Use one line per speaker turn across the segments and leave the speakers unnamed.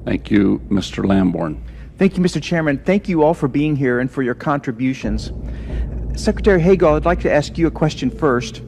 Thank you, Mr. Lamborn.
Thank you, Mr. Chairman. Thank you all for being here and for your contributions. Secretary Hagel, I'd like to ask you a question first.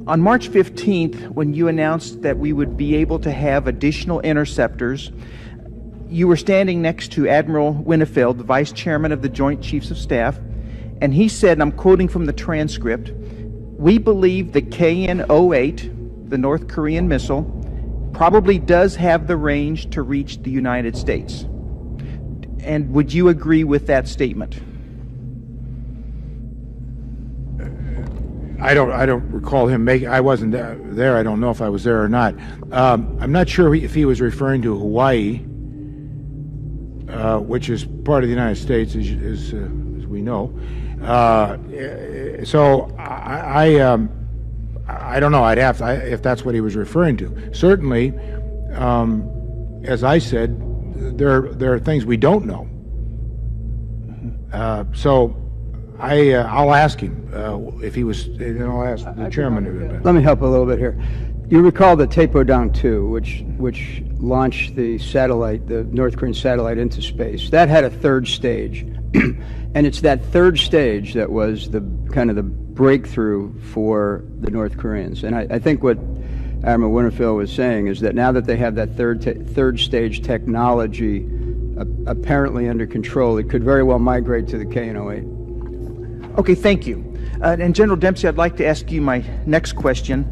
On March 15th, when you announced that we would be able to have additional interceptors, you were standing next to Admiral Winnefeld, the Vice Chairman of the Joint Chiefs of Staff, and he said, and I'm quoting from the transcript, "We believe the KN-08, the North Korean missile, probably does have the range to reach the United States." And would you agree with that statement?
I don't recall him making. I wasn't there. I don't know if I was there or not. I'm not sure if he was referring to Hawaii, which is part of the United States, as we know. So I don't know. I'd have to, if that's what he was referring to. Certainly, as I said, there are things we don't know. So I'll ask him if he was, and I'll ask the chairman.
Let me help a little bit here. You recall the Taepodong 2, which launched the satellite, the North Korean satellite, into space. That had a third stage, and it's that third stage that was the kind of the breakthrough for the North Koreans. And I think what Admiral Winnefeld was saying is that now that they have that third stage technology apparently under control, it could very well migrate to the KN-08.
Okay, thank you. And General Dempsey, I'd like to ask you my next question.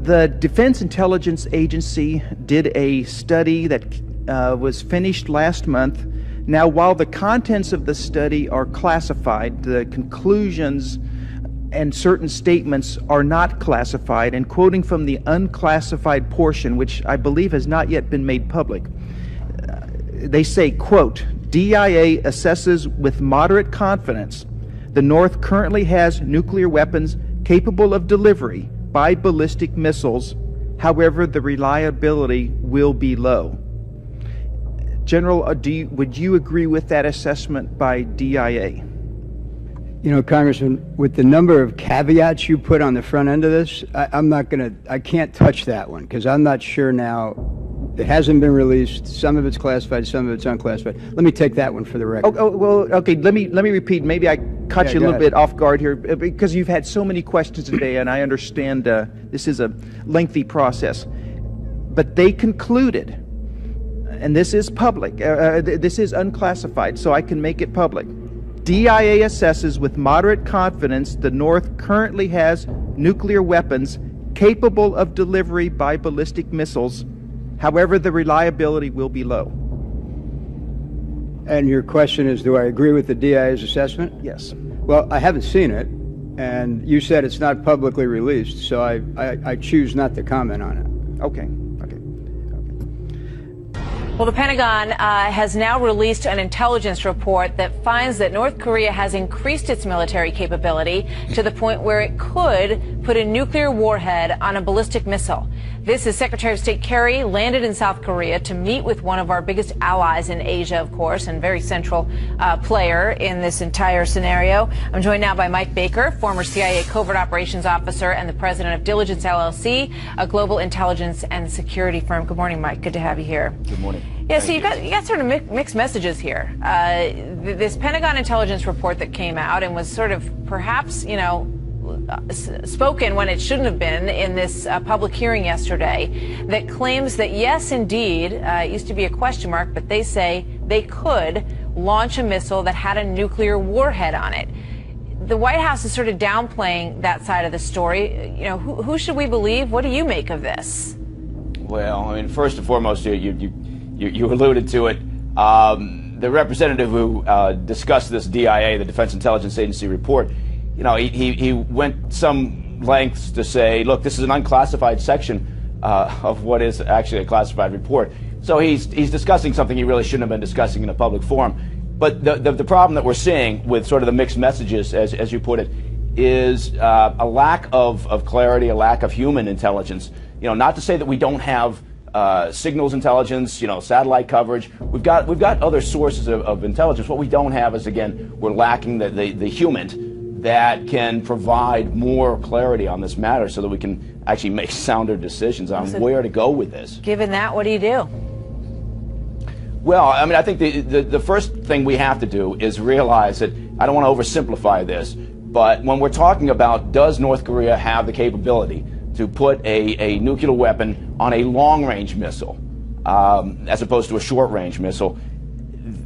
The Defense Intelligence Agency did a study that was finished last month. Now, while the contents of the study are classified, the conclusions and certain statements are not classified. And quoting from the unclassified portion, which I believe has not yet been made public, they say, quote, "DIA assesses with moderate confidence the North currently has nuclear weapons capable of delivery by ballistic missiles. However, the reliability will be low." General, would you agree with that assessment by DIA?
You know, Congressman, with the number of caveats you put on the front end of this, I can't touch that one because I'm not sure now. It hasn't been released. Some of it's classified, some of it's unclassified. Let me take that one for the record.
Well, okay. Let me repeat. Maybe I caught you a little bit off guard here because you've had so many questions today, and I understand this is a lengthy process. But they concluded, and this is public. This is unclassified, so I can make it public. DIA assesses with moderate confidence the North currently has nuclear weapons capable of delivery by ballistic missiles. However, the reliability will be low.
And your question is, do I agree with the DIA's assessment?
Yes.
Well, I haven't seen it, and you said it's not publicly released, so I choose not to comment on it.
Okay.
Well, the Pentagon has now released an intelligence report that finds that North Korea has increased its military capability to the point where it could put a nuclear warhead on a ballistic missile. This is Secretary of State Kerry landed in South Korea to meet with one of our biggest allies in Asia, of course, and very central player in this entire scenario. I'm joined now by Mike Baker, former CIA Covert Operations Officer and the president of Diligence LLC, a global intelligence and security firm. Good morning, Mike. Good to have you here.
Good morning.
Yeah, so you got sort of mixed messages here. This Pentagon intelligence report that came out and was sort of perhaps, spoken when it shouldn't have been in this public hearing yesterday that claims that, yes, indeed, it used to be a question mark, but they say they could launch a missile that had a nuclear warhead on it. The White House is sort of downplaying that side of the story. You know, who should we believe? What do you make of this?
Well, I mean, first and foremost, you alluded to it. The representative who discussed this DIA, the Defense Intelligence Agency report, he went some lengths to say, look, this is an unclassified section of what is actually a classified report. So he's discussing something he really shouldn't have been discussing in a public forum. But the problem that we're seeing with sort of the mixed messages, as you put it, is a lack of clarity, a lack of human intelligence. Not to say that we don't have signals intelligence, satellite coverage. We've got other sources of intelligence. What we don't have is, again, we're lacking the human that can provide more clarity on this matter so that we can actually make sounder decisions on where to go with this.
Given that, what do you do?
Well, I mean, I think the first thing we have to do is realize that, I don't want to oversimplify this, but when we're talking about does North Korea have the capability to put a nuclear weapon on a long-range missile as opposed to a short-range missile,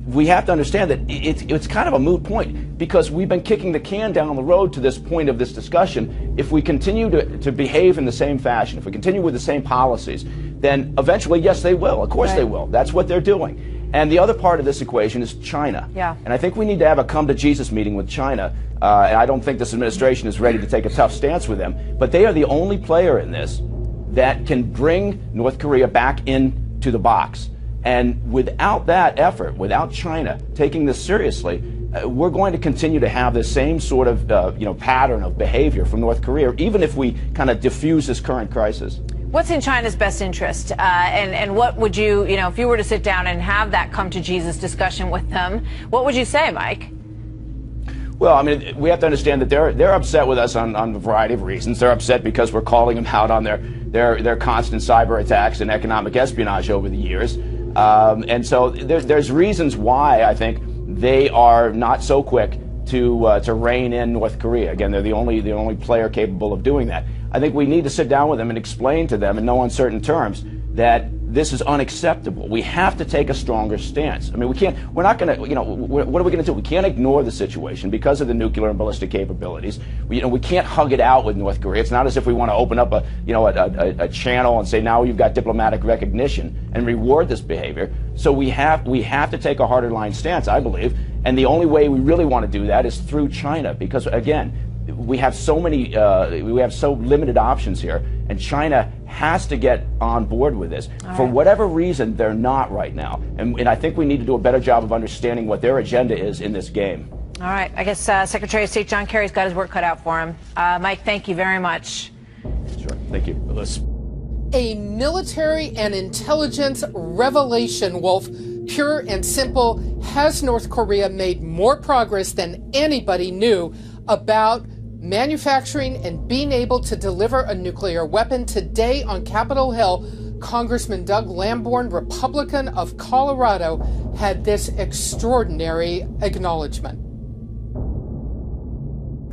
we have to understand that it's kind of a moot point, because we've been kicking the can down the road to this point of this discussion. If we continue to behave in the same fashion, if we continue with the same policies, then eventually, yes, they will. Of course they will. That's what they're doing. And the other part of this equation is China. Yeah. And I think we need to have a come-to-Jesus meeting with China. And I don't think this administration is ready to take a tough stance with them. But they are the only player in this that can bring North Korea back into the box. And without that effort, without China taking this seriously, we're going to continue to have the same sort of pattern of behavior from North Korea, even if we kind of diffuse this current crisis.
What's in China's best interest? And what would you, if you were to sit down and have that come to Jesus discussion with them, what would you say, Mike?
Well, I mean, we have to understand that they're upset with us on a variety of reasons. They're upset because we're calling them out on their constant cyber attacks and economic espionage over the years. And so there's reasons why I think they are not so quick to rein in North Korea. Again, they're the only player capable of doing that. I think we need to sit down with them and explain to them in no uncertain terms that this is unacceptable. We have to take a stronger stance. I mean, we're not going to, what are we going to do? We can't ignore the situation because of the nuclear and ballistic capabilities. We can't hug it out with North Korea. It's not as if we want to open up a channel and say, now you've got diplomatic recognition and reward this behavior. So we have to take a harder line stance, I believe. And the only way we really want to do that is through China, because again, we have so limited options here, and China has to get on board with this. For whatever reason, they're not right now. And I think we need to do a better job of understanding what their agenda is in this game.
All right. I guess Secretary of State John Kerry's got his work cut out for him. Mike, thank you very much.
Sure. Thank you.
A military and intelligence revelation, Wolf. Pure and simple. Has North Korea made more progress than anybody knew about manufacturing and being able to deliver a nuclear weapon? Today on Capitol Hill, Congressman Doug Lamborn, Republican of Colorado, had this extraordinary acknowledgement.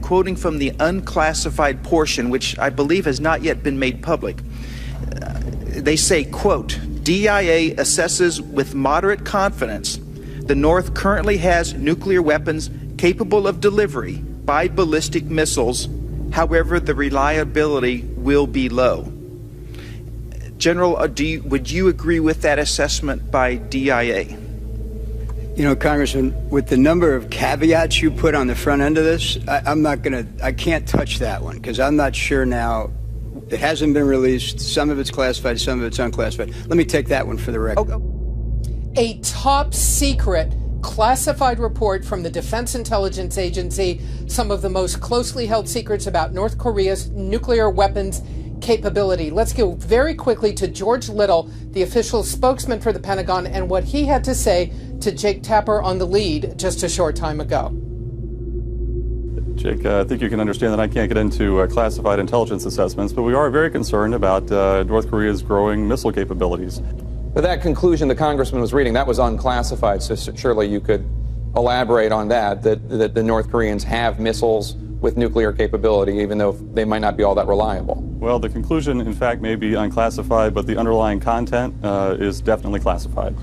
Quoting from the unclassified portion, which I believe has not yet been made public, they say, quote, DIA assesses with moderate confidence the North currently has nuclear weapons capable of delivery by ballistic missiles. However, the reliability will be low. General, would you agree with that assessment by DIA?
Congressman, with the number of caveats you put on the front end of this, I can't touch that one, because I'm not sure now. It hasn't been released. Some of it's classified, some of it's unclassified. Let me take that one for the record.
A top secret classified report from the Defense Intelligence Agency, some of the most closely held secrets about North Korea's nuclear weapons capability. Let's go very quickly to George Little, the official spokesman for the Pentagon, and what he had to say to Jake Tapper on The Lead just a short time ago.
Jake, I think you can understand that I can't get into classified intelligence assessments, but we are very concerned about North Korea's growing missile capabilities.
But that conclusion the congressman was reading, that was unclassified, so surely you could elaborate on that the North Koreans have missiles with nuclear capability, even though they might not be all that reliable.
Well, the conclusion, in fact, may be unclassified, but the underlying content is definitely classified.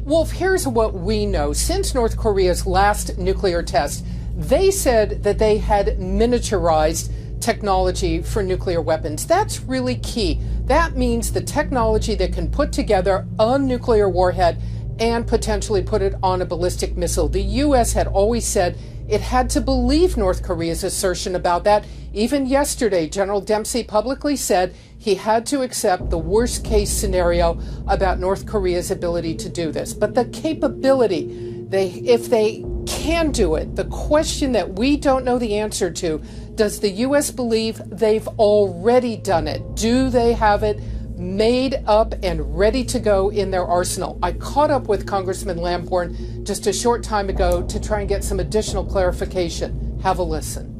Wolf, here's what we know. Since North Korea's last nuclear test, they said that they had miniaturized technology for nuclear weapons. That's really key. That means the technology that can put together a nuclear warhead and potentially put it on a ballistic missile. The U.S. had always said it had to believe North Korea's assertion about that. Even yesterday, General Dempsey publicly said he had to accept the worst case scenario about North Korea's ability to do this. But the capability, if they can do it, the question that we don't know the answer to, does the U.S. believe they've already done it? Do they have it made up and ready to go in their arsenal? I caught up with Congressman Lamborn just a short time ago to try and get some additional clarification. Have a listen.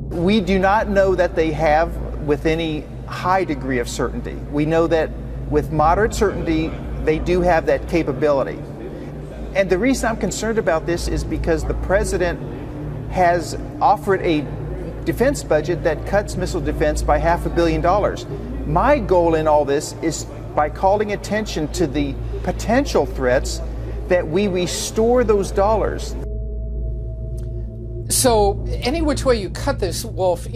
We do not know that they have with any high degree of certainty. We know that with moderate certainty, they do have that capability. And the reason I'm concerned about this is because the president has offered a defense budget that cuts missile defense by $500 million. My goal in all this is, by calling attention to the potential threats, that we restore those dollars.
So any which way you cut this, Wolf,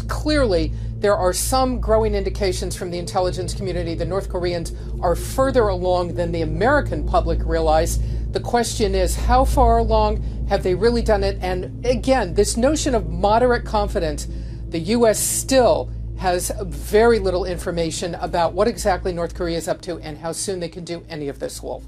clearly there are some growing indications from the intelligence community that North Koreans are further along than the American public realize. The question is, how far along? Have they really done it? And again, this notion of moderate confidence, the U.S. still has very little information about what exactly North Korea is up to and how soon they can do any of this, Wolf.